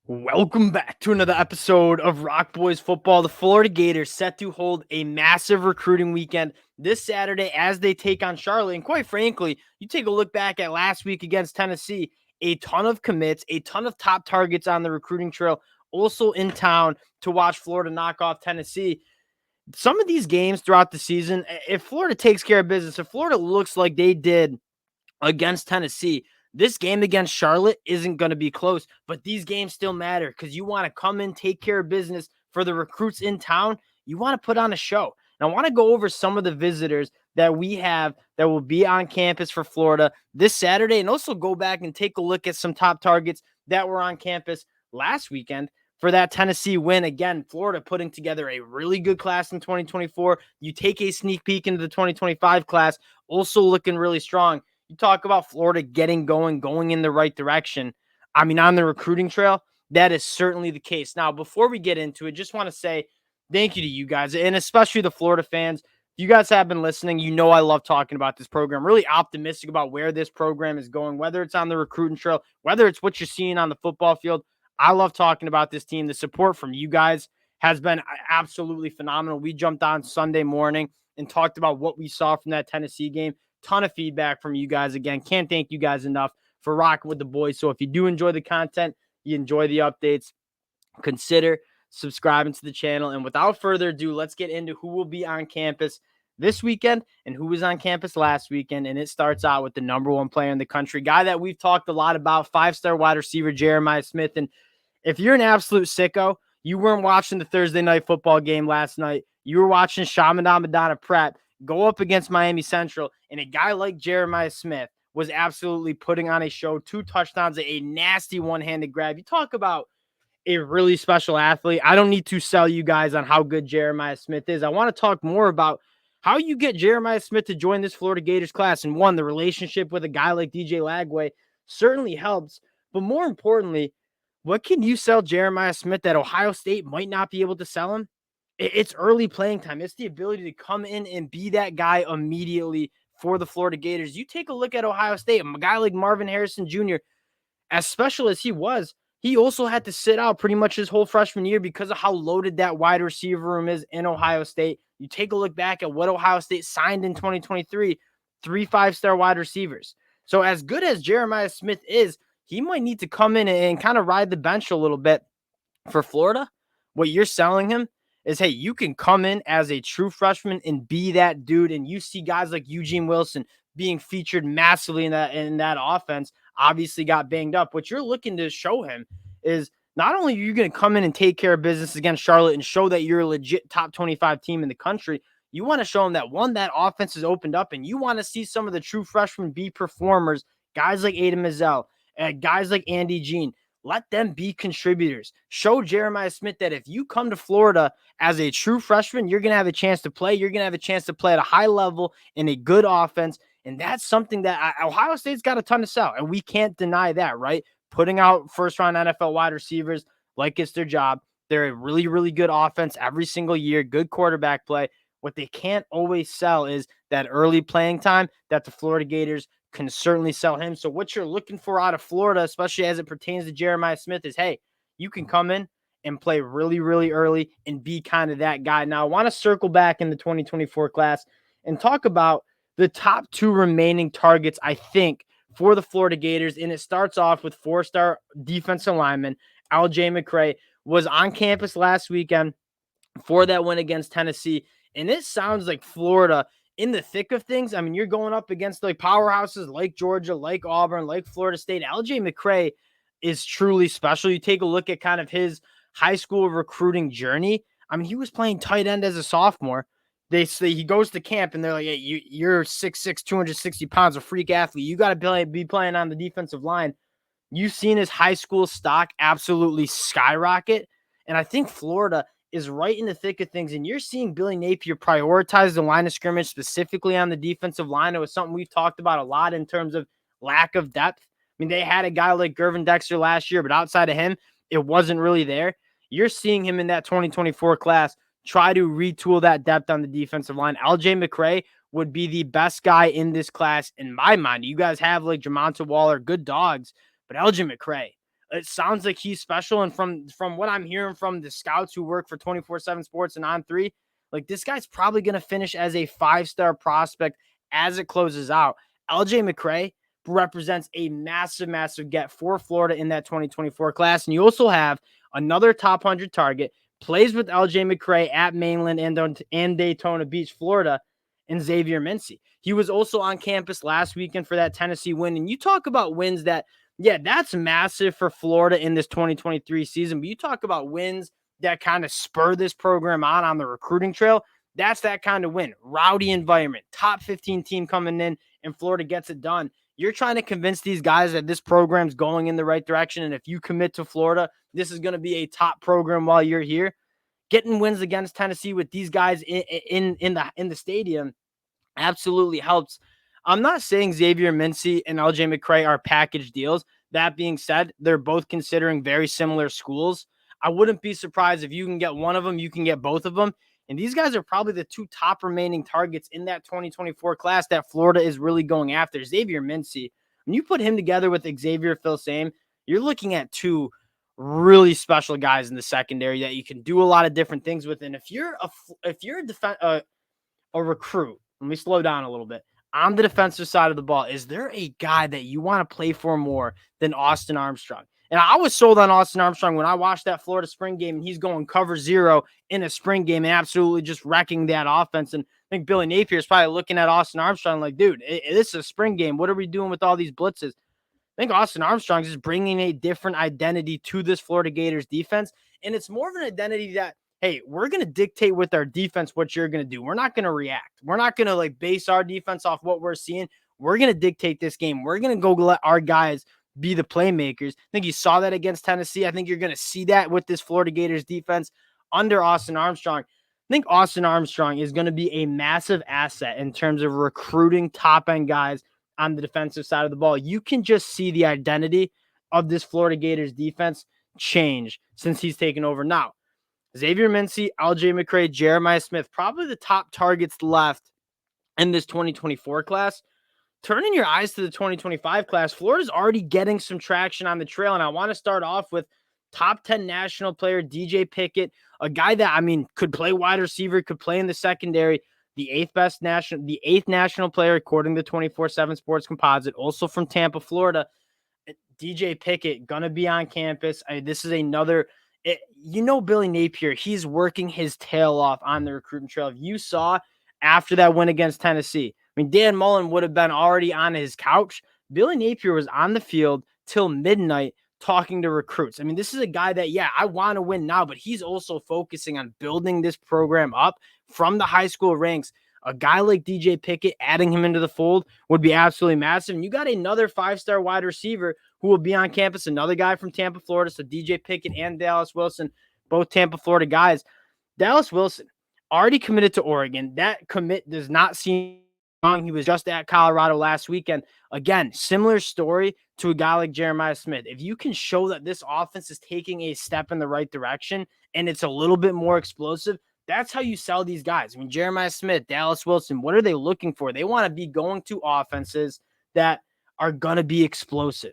Welcome back to another episode of Rock Boys Football. The Florida Gators set to hold a massive recruiting weekend this Saturday as they take on Charlotte. And quite frankly, you take a look back at last week against Tennessee, a ton of commits, a ton of top targets on the recruiting trail, also in town to watch Florida knock off Tennessee. Some of these games throughout the season, if Florida takes care of business, if Florida looks like they did against Tennessee, this game against Charlotte isn't going to be close, but these games still matter because you want to come in, take care of business for the recruits in town. You want to put on a show. And I want to go over some of the visitors that we have that will be on campus for Florida this Saturday, and also go back and take a look at some top targets that were on campus last weekend for that Tennessee win. Again, Florida putting together a really good class in 2024. You take a sneak peek into the 2025 class, also looking really strong. You talk about Florida getting going in the right direction. I mean, on the recruiting trail, that is certainly the case. Now, before we get into it, just want to say thank you to you guys, and especially the Florida fans. If you guys have been listening, you know I love talking about this program. Really optimistic about where this program is going, whether it's on the recruiting trail, whether it's what you're seeing on the football field. I love talking about this team. The support from you guys has been absolutely phenomenal. We jumped on Sunday morning and talked about what we saw from that Tennessee game. Ton of feedback from you guys. Again, can't thank you guys enough for rocking with the boys. So if you do enjoy the content, you enjoy the updates, consider subscribing to the channel. And without further ado, let's get into who will be on campus this weekend and who was on campus last weekend. And it starts out with the number one player in the country, guy that we've talked a lot about, five-star wide receiver Jeremiah Smith. And if you're an absolute sicko, you weren't watching the Thursday night football game last night. You were watching Chaminade Prep go up against Miami Central, and a guy like Jeremiah Smith was absolutely putting on a show. 2 touchdowns, a nasty one-handed grab. You talk about a really special athlete. I don't need to sell you guys on how good Jeremiah Smith is. I want to talk more about how you get Jeremiah Smith to join this Florida Gators class. And one, the relationship with a guy like DJ Lagway certainly helps. But more importantly, what can you sell Jeremiah Smith that Ohio State might not be able to sell him? It's early playing time. It's the ability to come in and be that guy immediately for the Florida Gators. You take a look at Ohio State, a guy like Marvin Harrison Jr., as special as he was, he also had to sit out pretty much his whole freshman year because of how loaded that wide receiver room is in Ohio State. You take a look back at what Ohio State signed in 2023, 3 5-star wide receivers. So as good as Jeremiah Smith is, he might need to come in and kind of ride the bench a little bit for Florida. What you're selling him is, hey, you can come in as a true freshman and be that dude. And you see guys like Eugene Wilson being featured massively in that offense, obviously got banged up. What you're looking to show him is not only are you going to come in and take care of business against Charlotte and show that you're a legit top 25 team in the country, you want to show them that, one, that offense is opened up, and you want to see some of the true freshmen be performers, guys like Aiden Mazzell, guys like Andy Jean. Let them be contributors. Show Jeremiah Smith that if you come to Florida as a true freshman, you're going to have a chance to play. You're going to have a chance to play at a high level in a good offense. And that's something that Ohio State's got a ton to sell. And we can't deny that, right? Putting out first-round NFL wide receivers like it's their job. They're a really, really good offense every single year, good quarterback play. What they can't always sell is that early playing time that the Florida Gators can certainly sell him. So what you're looking for out of Florida, especially as it pertains to Jeremiah Smith, is, hey, you can come in and play really, really early and be kind of that guy. Now, I want to circle back in the 2024 class and talk about the top 2 remaining targets, I think, for the Florida Gators. And it starts off with 4-star defensive lineman LJ McRae. Was on campus last weekend for that win against Tennessee. And it sounds like Florida in the thick of things. I mean, you're going up against like powerhouses like Georgia, like Auburn, like Florida State. LJ McRae is truly special. You take a look at kind of his high school recruiting journey. I mean, he was playing tight end as a sophomore. They say he goes to camp and they're like, hey, you're 6'6", 260 pounds, a freak athlete. You got to be playing on the defensive line. You've seen his high school stock absolutely skyrocket. And I think Florida is right in the thick of things. And you're seeing Billy Napier prioritize the line of scrimmage, specifically on the defensive line. It was something we've talked about a lot in terms of lack of depth. I mean, they had a guy like Gervin Dexter last year, but outside of him, it wasn't really there. You're seeing him in that 2024 class try to retool that depth on the defensive line. LJ McRae would be the best guy in this class in my mind. You guys have like Jamonta Waller, good dogs, but LJ McRae, It sounds like he's special. And from what I'm hearing from the scouts who work for 24/7 Sports and On3, like this guy's probably going to finish as a 5-star prospect as it closes out. LJ McRae represents a massive, massive get for Florida in that 2024 class. And you also have another top 100 target, plays with LJ McRae at Mainland and Daytona Beach, Florida, and Xavier Mincy. He was also on campus last weekend for that Tennessee win. And you talk about wins that, yeah, that's massive for Florida in this 2023 season. But you talk about wins that kind of spur this program on the recruiting trail. That's that kind of win. Rowdy environment, top 15 team coming in, and Florida gets it done. You're trying to convince these guys that this program's going in the right direction. And if you commit to Florida, this is going to be a top program while you're here. Getting wins against Tennessee with these guys in the stadium absolutely helps. I'm not saying Xavier Mincy and LJ McRae are package deals. That being said, they're both considering very similar schools. I wouldn't be surprised if you can get one of them, you can get both of them. And these guys are probably the two top remaining targets in that 2024 class that Florida is really going after. Xavier Mincy, when you put him together with Xavier Filsaime, you're looking at two really special guys in the secondary that you can do a lot of different things with. And if you're a recruit, let me slow down a little bit. On the defensive side of the ball, is there a guy that you want to play for more than Austin Armstrong? And I was sold on Austin Armstrong when I watched that Florida spring game, and he's going cover 0 in a spring game and absolutely just wrecking that offense. And I think Billy Napier is probably looking at Austin Armstrong like, dude, this is a spring game. What are we doing with all these blitzes? I think Austin Armstrong is just bringing a different identity to this Florida Gators defense. And it's more of an identity that, hey, we're going to dictate with our defense what you're going to do. We're not going to react. We're not going to like base our defense off what we're seeing. We're going to dictate this game. We're going to go let our guys be the playmakers. I think you saw that against Tennessee. I think you're going to see that with this Florida Gators defense under Austin Armstrong. I think Austin Armstrong is going to be a massive asset in terms of recruiting top-end guys on the defensive side of the ball. You can just see the identity of this Florida Gators defense change since he's taken over. Now, Xavier Mincy, LJ McRae, Jeremiah Smith, probably the top targets left in this 2024 class. Turning your eyes to the 2025 class, Florida's already getting some traction on the trail, and I want to start off with top 10 national player DJ Pickett, a guy that, I mean, could play wide receiver, could play in the secondary, the eighth national player according to 24/7 Sports Composite, also from Tampa, Florida. DJ Pickett gonna be on campus. This is another. Billy Napier, he's working his tail off on the recruiting trail. If you saw after that win against Tennessee, I mean, Dan Mullen would have been already on his couch. Billy Napier was on the field till midnight talking to recruits. I mean, this is a guy that, yeah, I want to win now, but he's also focusing on building this program up from the high school ranks. A guy like DJ Pickett, adding him into the fold would be absolutely massive. And you got another 5-star wide receiver who will be on campus, another guy from Tampa, Florida. So DJ Pickett and Dallas Wilson, both Tampa, Florida guys. Dallas Wilson already committed to Oregon. That commit does not seem wrong. He was just at Colorado last weekend. Again, similar story to a guy like Jeremiah Smith. If you can show that this offense is taking a step in the right direction and it's a little bit more explosive, that's how you sell these guys. I mean, Jeremiah Smith, Dallas Wilson, what are they looking for? They want to be going to offenses that are going to be explosive.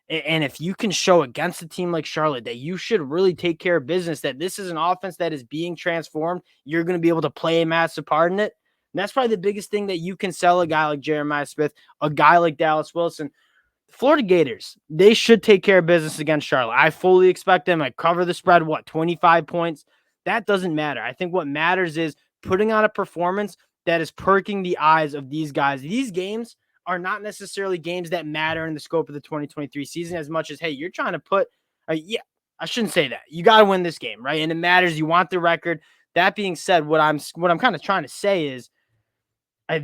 And if you can show against a team like Charlotte that you should really take care of business, that this is an offense that is being transformed, you're going to be able to play a massive part in it. And that's probably the biggest thing that you can sell a guy like Jeremiah Smith, a guy like Dallas Wilson. The Florida Gators, they should take care of business against Charlotte. I fully expect them to cover the spread, 25 points? That doesn't matter. I think what matters is putting on a performance that is perking the eyes of these guys. These games are not necessarily games that matter in the scope of the 2023 season as much as, hey, you're trying to put I shouldn't say that. You got to win this game, right? And it matters. You want the record. That being said, what I'm kind of trying to say is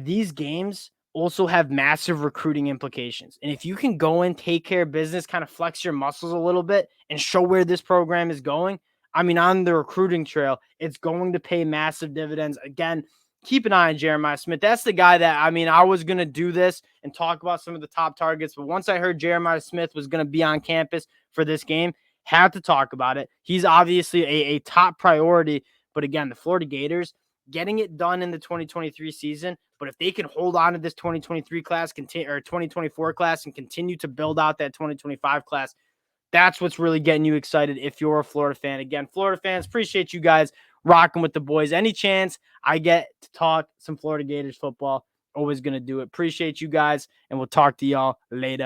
these games also have massive recruiting implications. And if you can go in, take care of business, kind of flex your muscles a little bit and show where this program is going, I mean, on the recruiting trail, it's going to pay massive dividends. Again, keep an eye on Jeremiah Smith. That's the guy that, I mean, I was going to do this and talk about some of the top targets, but once I heard Jeremiah Smith was going to be on campus for this game, had to talk about it. He's obviously a top priority, but again, the Florida Gators getting it done in the 2023 season, but if they can hold on to this 2023 class, or 2024 class, and continue to build out that 2025 class, That's what's really getting you excited if you're a Florida fan. Again, Florida fans, appreciate you guys rocking with the boys. Any chance I get to talk some Florida Gators football, always going to do it. Appreciate you guys, and we'll talk to y'all later.